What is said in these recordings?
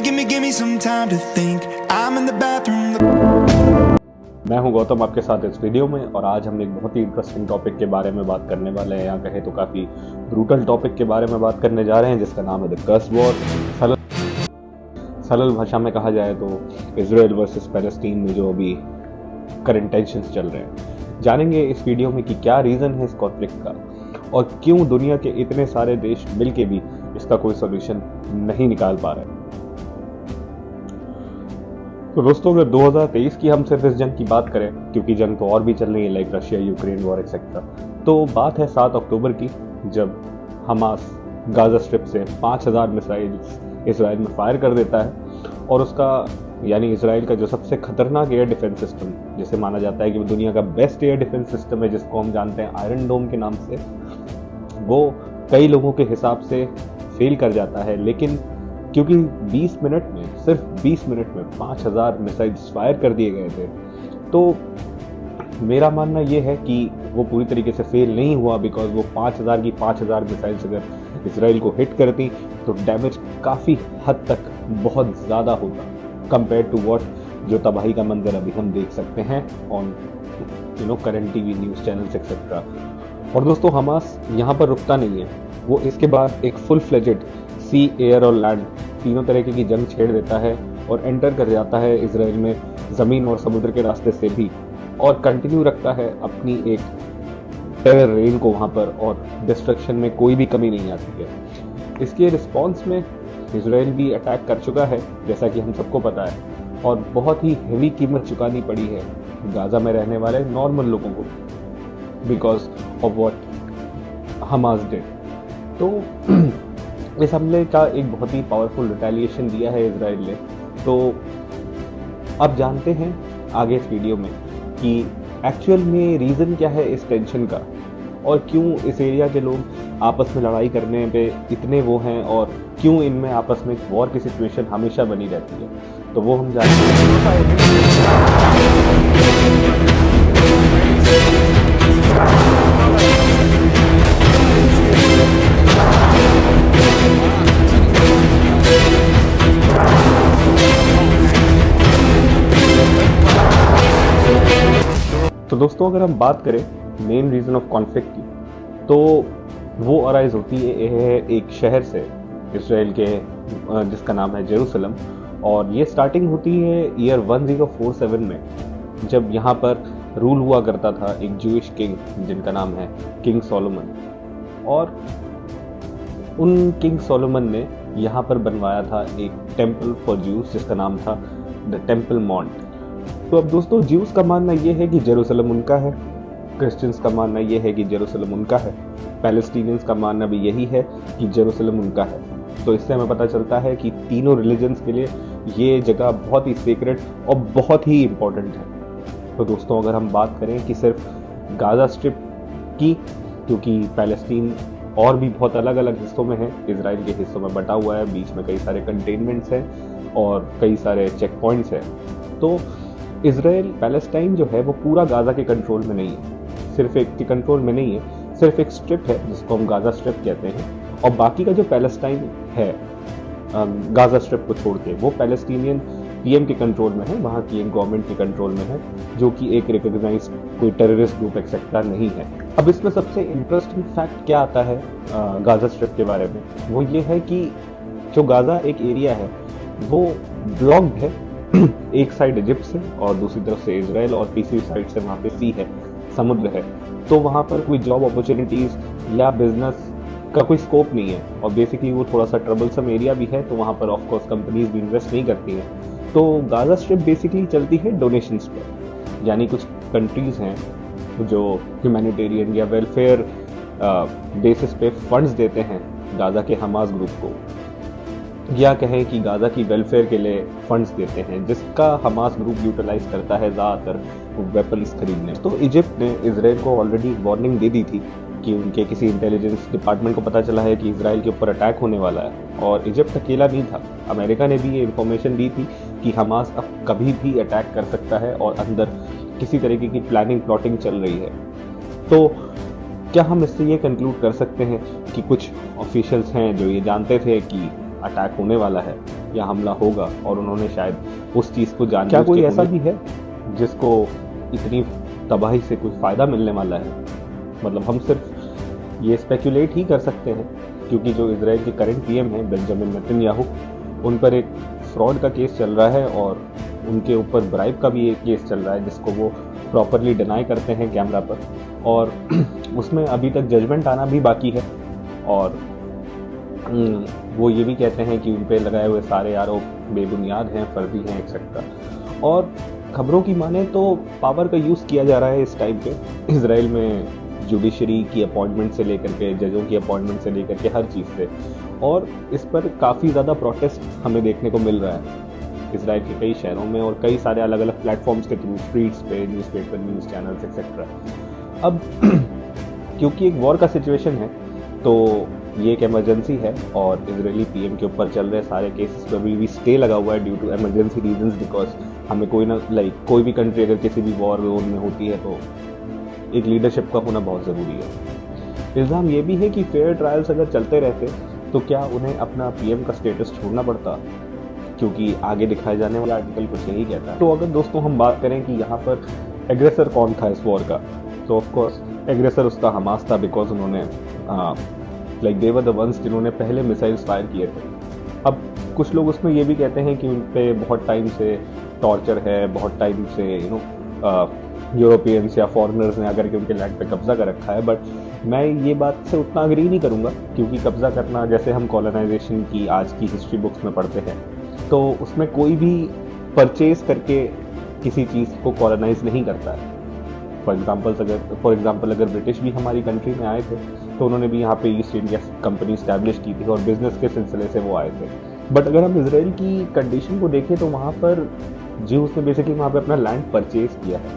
give me some time to think. I'm in the bathroom. मैं हूं गौतम आपके साथ इस वीडियो में, और आज हम एक बहुत ही इंटरेस्टिंग टॉपिक के बारे में बात करने वाले हैं, या कहे तो काफ़ी ब्रूटल टॉपिक के बारे में बात करने जा रहे हैं, जिसका नाम है द कर्स वॉर। सरल भाषा में कहा जाए तो इजराइल वर्सेस पैलेस्टीन में जो अभी करंट टेंशंस चल रहे हैं, जानेंगे इस वीडियो में कि क्या रीज़न है इस कॉन्फ्लिक्ट का और क्यों दुनिया के इतने सारे देश मिलके भी इसका कोई सॉल्यूशन नहीं निकाल पा रहे। तो दोस्तों, अगर 2023 की हम सिर्फ इस जंग की बात करें, क्योंकि जंग तो और भी चल रही है like Russia Ukraine war etcetera, तो बात है 7 अक्टूबर की, जब हमास गाजा स्ट्रिप से 5000 मिसाइल्स इसराइल में फायर कर देता है, और उसका यानी इसराइल का जो सबसे खतरनाक एयर डिफेंस सिस्टम, जिसे माना जाता है कि वो दुनिया का बेस्ट एयर डिफेंस सिस्टम है, जिसको हम जानते हैं आयरन डोम के नाम से, वो कई लोगों के हिसाब से फेल कर जाता है। लेकिन क्योंकि 20 मिनट में, सिर्फ 20 मिनट में 5000 मिसाइल्स फायर कर दिए गए थे, तो मेरा मानना ये है कि वो पूरी तरीके से फेल नहीं हुआ, बिकॉज वो 5000 की 5000 मिसाइल्स अगर इसराइल को हिट करती तो डैमेज काफ़ी हद तक बहुत ज़्यादा होता कंपेयर टू व्हाट जो तबाही का मंजर अभी हम देख सकते हैं on current TV news channels etcetera. और दोस्तों, हमास यहाँ पर रुकता नहीं है, वो इसके बाद एक फुल फ्लेजेड सी, एयर और लैंड तीनों तरीके की जंग छेड़ देता है और एंटर कर जाता है इसराइल में ज़मीन और समुद्र के रास्ते से भी, और कंटिन्यू रखता है अपनी एक टेरर रेन को वहाँ पर, और डिस्ट्रक्शन में कोई भी कमी नहीं आती है। इसके रिस्पॉन्स में इसराइल भी अटैक कर चुका है, जैसा कि हम सबको पता है, और बहुत ही हेवी कीमत चुकानी पड़ी है गाजा में रहने वाले नॉर्मल लोगों को because of what Hamas did. तो इस हमले का एक बहुत ही पावरफुल रिटेलिएशन दिया है इसराइल ने। तो अब जानते हैं आगे इस वीडियो में कि एक्चुअल में रीज़न क्या है इस टेंशन का, और क्यों इस एरिया के लोग आपस में लड़ाई करने पे इतने वो हैं, और क्यों इनमें आपस में वॉर की सिचुएशन हमेशा बनी रहती है। तो वो हम जानते हैं। तो दोस्तों, अगर हम बात करें मेन रीज़न ऑफ कॉन्फ्लिक्ट की, तो वो अराइज होती है एक शहर से इसराइल के, जिसका नाम है जेरूसलम, और ये स्टार्टिंग होती है ईयर 1047 में, जब यहाँ पर रूल हुआ करता था एक जूइश किंग जिनका नाम है किंग सोलोमन। और उन किंग सोलोमन ने यहाँ पर बनवाया था एक टेम्पल फॉर ज्यूज, जिसका नाम था द टेम्पल माउंट। तो अब दोस्तों, ज्यूज का मानना यह है कि जेरूसलम उनका है, क्रिश्चियंस का मानना यह है कि जेरूसलम उनका है, पैलेस्टीनियंस का मानना भी यही है कि जेरूसलम उनका है। तो इससे हमें पता चलता है कि तीनों रिलीजन्स के लिए ये जगह बहुत ही सीक्रेट और बहुत ही इम्पोर्टेंट है। तो दोस्तों, अगर हम बात करें कि सिर्फ गाजा स्ट्रिप की, क्योंकि पैलेस्टीन और भी बहुत अलग अलग हिस्सों में है, इसराइल के हिस्सों में बटा हुआ है, बीच में कई सारे कंटेनमेंट्स हैं और कई सारे चेक पॉइंट्स हैं। तो इसराइल पैलेस्टाइन जो है वो पूरा गाजा के कंट्रोल में नहीं है, सिर्फ एक के कंट्रोल में नहीं है, सिर्फ एक स्ट्रिप है जिसको हम गाजा स्ट्रिप कहते हैं, और बाकी का जो पैलेस्टाइन है गाजा स्ट्रिप को छोड़ के, वो पैलेस्टीनियन पीएम के कंट्रोल में है, वहाँ की एक गवर्नमेंट के कंट्रोल में है, जो कि एक रिकॉग्नाइज कोई टेररिस्ट ग्रुप एक्सेट्रा नहीं है। अब इसमें सबसे इंटरेस्टिंग फैक्ट क्या आता है गाजा स्ट्रिप के बारे में, वो ये है कि जो गाजा एक एरिया है वो ब्लॉक्ड है, एक साइड इजिप्ट से और दूसरी तरफ से इसराइल, और तीसरी साइड से वहाँ पे सी है, समुद्र है। तो वहाँ पर कोई जॉब अपॉर्चुनिटीज या बिजनेस का कोई स्कोप नहीं है, और बेसिकली वो थोड़ा सा ट्रबलसम एरिया भी है, तो वहाँ पर ऑफकोर्स कंपनीज भी इन्वेस्ट नहीं करती हैं। तो गाजा स्ट्रिप बेसिकली चलती है डोनेशंस पर, यानी कुछ कंट्रीज हैं जो ह्यूमैनिटेरियन या वेलफेयर बेसिस पे फंड्स देते हैं गाजा के हमास ग्रुप को, या कहें कि गाजा की वेलफेयर के लिए फंड्स देते हैं, जिसका हमास ग्रुप यूटिलाइज करता है ज़्यादातर वेपन्स खरीदने। तो इजिप्ट ने इसराइल को ऑलरेडी वार्निंग दे दी थी कि उनके किसी इंटेलिजेंस डिपार्टमेंट को पता चला है कि इसराइल के ऊपर अटैक होने वाला है, और इजिप्ट अकेला नहीं था, अमेरिका ने भी ये इन्फॉर्मेशन दी थी कि हमास अब कभी भी अटैक कर सकता है और अंदर किसी तरीके की प्लानिंग प्लॉटिंग चल रही है। तो क्या हम इससे ये कंक्लूड कर सकते हैं कि कुछ ऑफिशियल्स हैं जो ये जानते थे कि अटैक होने वाला है, या हमला होगा और उन्होंने शायद उस चीज़ को जान क्या कोई ऐसा भी है जिसको इतनी तबाही से कुछ फ़ायदा मिलने वाला है? मतलब हम सिर्फ ये स्पेकुलेट ही कर सकते हैं, क्योंकि जो इजराइल के करंट पीएम हैं बेंजामिन नेतन्याहू, उन पर एक फ्रॉड का केस चल रहा है और उनके ऊपर ब्राइब का भी एक केस चल रहा है जिसको वो प्रॉपरली डिनाई करते हैं कैमरा पर, और उसमें अभी तक जजमेंट आना भी बाकी है। और वो ये भी कहते हैं कि उन पे लगाए हुए सारे आरोप बेबुनियाद हैं, फर्जी हैं, एक्सेट्रा। और खबरों की माने तो पावर का यूज़ किया जा रहा है इस टाइम पे इसराइल में, जुडिशरी की अपॉइंटमेंट से लेकर के, जजों की अपॉइंटमेंट से लेकर के, हर चीज़ से। और इस पर काफ़ी ज़्यादा प्रोटेस्ट हमें देखने को मिल रहा है इसराइल के कई शहरों में और कई सारे अलग अलग प्लेटफॉर्म्स के थ्रू, स्ट्रीट्स पे, न्यूज़पेपर, न्यूज़ चैनल्स एक्सेट्रा। अब क्योंकि एक वॉर का सिचुएशन है तो ये एक इमरजेंसी है और इजरायली पीएम के ऊपर चल रहे सारे केसेस पर भी स्टे लगा हुआ है due to emergency reasons, because हमें कोई भी कंट्री अगर किसी भी वॉर जोन में होती है तो एक लीडरशिप का होना बहुत ज़रूरी है। इल्ज़ाम ये भी है कि फेयर ट्रायल्स अगर चलते रहते तो क्या उन्हें अपना पीएम का स्टेटस छोड़ना पड़ता, क्योंकि आगे दिखाए जाने वाला आर्टिकल कुछ यही कहता है। तो अगर दोस्तों हम बात करें कि यहाँ पर एग्रेसर कौन था इस वॉर का, तो ऑफ कोर्स एग्रेसर उसका हमास था, बिकॉज उन्होंने दे वर द वंस जिन्होंने पहले मिसाइल्स फायर किए थे। अब कुछ लोग उसमें ये भी कहते हैं कि उन पे बहुत टाइम से टॉर्चर है, बहुत टाइम से यूरोपियंस या फॉरेनर्स ने आकर के उनके लैंड पे कब्जा कर रखा है, बट मैं ये बात से उतना अग्री नहीं करूँगा, क्योंकि कब्जा करना, जैसे हम कॉलोनाइजेशन की आज की हिस्ट्री बुक्स में पढ़ते हैं, तो उसमें कोई भी परचेज करके किसी चीज़ को कॉलोनाइज नहीं करता है। फॉर एग्जाम्पल अगर ब्रिटिश भी हमारी कंट्री में आए थे तो उन्होंने भी यहाँ पे ईस्ट इंडिया कंपनी स्टैब्लिश की थी और बिजनेस के सिलसिले से वो आए थे। बट अगर हम इसराइल की कंडीशन को देखें तो वहाँ पर ज्यूज ने बेसिकली वहाँ पे अपना लैंड परचेज किया है,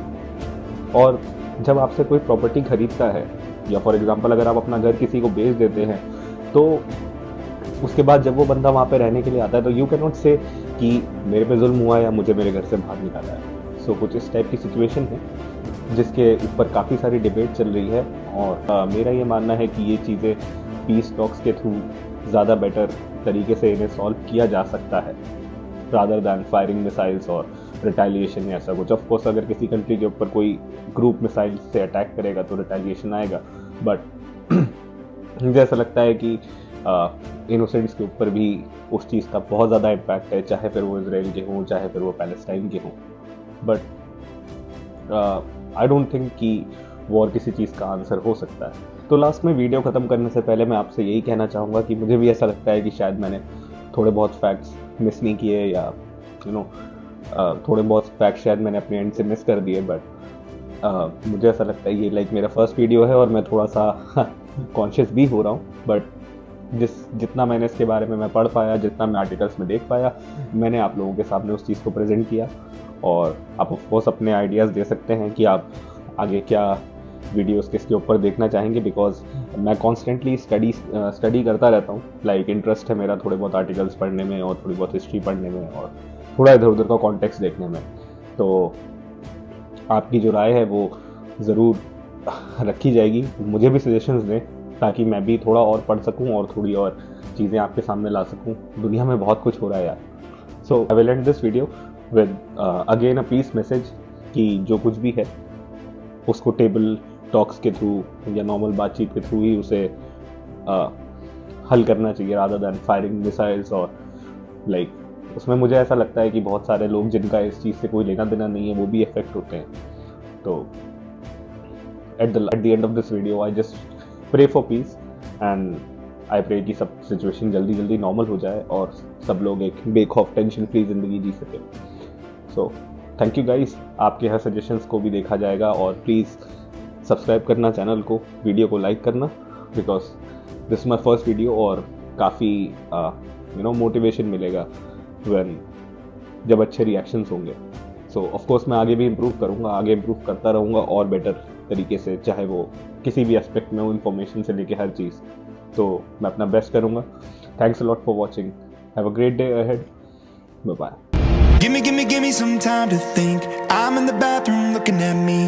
और जब आपसे कोई प्रॉपर्टी खरीदता है या फॉर एग्जाम्पल अगर आप अपना घर किसी को बेच देते हैं तो उसके बाद जब वो बंदा वहाँ पे रहने के लिए आता है तो यू कैन नॉट से कि मेरे पे जुल्म हुआ या मुझे मेरे घर से बाहर निकाला है। सो कुछ इस टाइप की सिचुएशन है जिसके ऊपर काफ़ी सारी डिबेट चल रही है, और मेरा ये मानना है कि ये चीज़ें पीस टॉक्स के थ्रू ज़्यादा बेटर तरीके से इन्हें सॉल्व किया जा सकता है रादर दैन फायरिंग मिसाइल्स और रिटेलिएशन या ऐसा कुछ। ऑफ कोर्स अगर किसी कंट्री के ऊपर कोई ग्रुप मिसाइल से अटैक करेगा तो रिटेलिएशन आएगा, बट मुझे ऐसा लगता है कि इनोसेंट्स के ऊपर भी उस चीज़ का बहुत ज़्यादा इम्पैक्ट है, चाहे फिर वो इसराइल के हों चाहे फिर वो पैलेस्टाइन के हों। बट आई डोंट थिंक कि वॉर किसी चीज़ का आंसर हो सकता है। तो लास्ट में वीडियो ख़त्म करने से पहले मैं आपसे यही कहना चाहूँगा कि मुझे भी ऐसा लगता है कि शायद मैंने थोड़े बहुत फैक्ट्स मिस नहीं किए, या थोड़े बहुत फैक्ट्स शायद मैंने अपने एंड से मिस कर दिए, बट मुझे ऐसा लगता है ये मेरा फर्स्ट वीडियो है और मैं थोड़ा सा कॉन्शियस भी हो रहा हूँ। बट जितना मैंने इसके बारे में मैं पढ़ पाया, जितना मैं आर्टिकल्स में देख पाया, मैंने आप लोगों के सामने उस चीज़ को प्रेजेंट किया। और आप ऑफ कोर्स अपने आइडियाज़ दे सकते हैं कि आप आगे क्या वीडियोस किसके ऊपर देखना चाहेंगे, बिकॉज मैं कॉन्स्टेंटली स्टडी करता रहता हूँ। इंटरेस्ट है मेरा थोड़े बहुत आर्टिकल्स पढ़ने में और थोड़ी बहुत हिस्ट्री पढ़ने में और थोड़ा इधर उधर का कॉन्टेक्स्ट देखने में। तो आपकी जो राय है वो ज़रूर रखी जाएगी, मुझे भी सजेशंस दें ताकि मैं भी थोड़ा और पढ़ सकूं और थोड़ी और चीज़ें आपके सामने ला सकूं। दुनिया में बहुत कुछ हो रहा है यार। So I will end this video with again a peace message कि जो कुछ भी है उसको टेबल टॉक्स के थ्रू या नॉर्मल बातचीत के थ्रू ही उसे हल करना चाहिए रादर दैन फायरिंग मिसाइल्स। और उसमें मुझे ऐसा लगता है कि बहुत सारे लोग जिनका इस चीज़ से कोई लेना देना नहीं है वो भी इफेक्ट होते हैं। तो at the end of this video I just pray for peace and I pray कि सब सिचुएशन जल्दी जल्दी नॉर्मल हो जाए और सब लोग एक बेखौफ टेंशन फ्री ज़िंदगी जी सके। सो थैंक यू गाइस, आपके हर सजेशंस को भी देखा जाएगा और प्लीज़ सब्सक्राइब करना चैनल को, वीडियो को लाइक करना, because this is my first video और काफ़ी मोटिवेशन मिलेगा जब अच्छे रिएक्शंस होंगे। सो ऑफ कोर्स मैं आगे भी इम्प्रूव करूँगा, आगे इम्प्रूव करता रहूँगा और बेटर तरीके से, चाहे वो किसी भी एस्पेक्ट में हो, इन्फॉर्मेशन से लेके हर चीज़। तो मैं अपना बेस्ट करूँगा। Thanks a lot for watching, have a great day ahead, bye bye. Give me some time to think. I'm in the bathroom looking at me.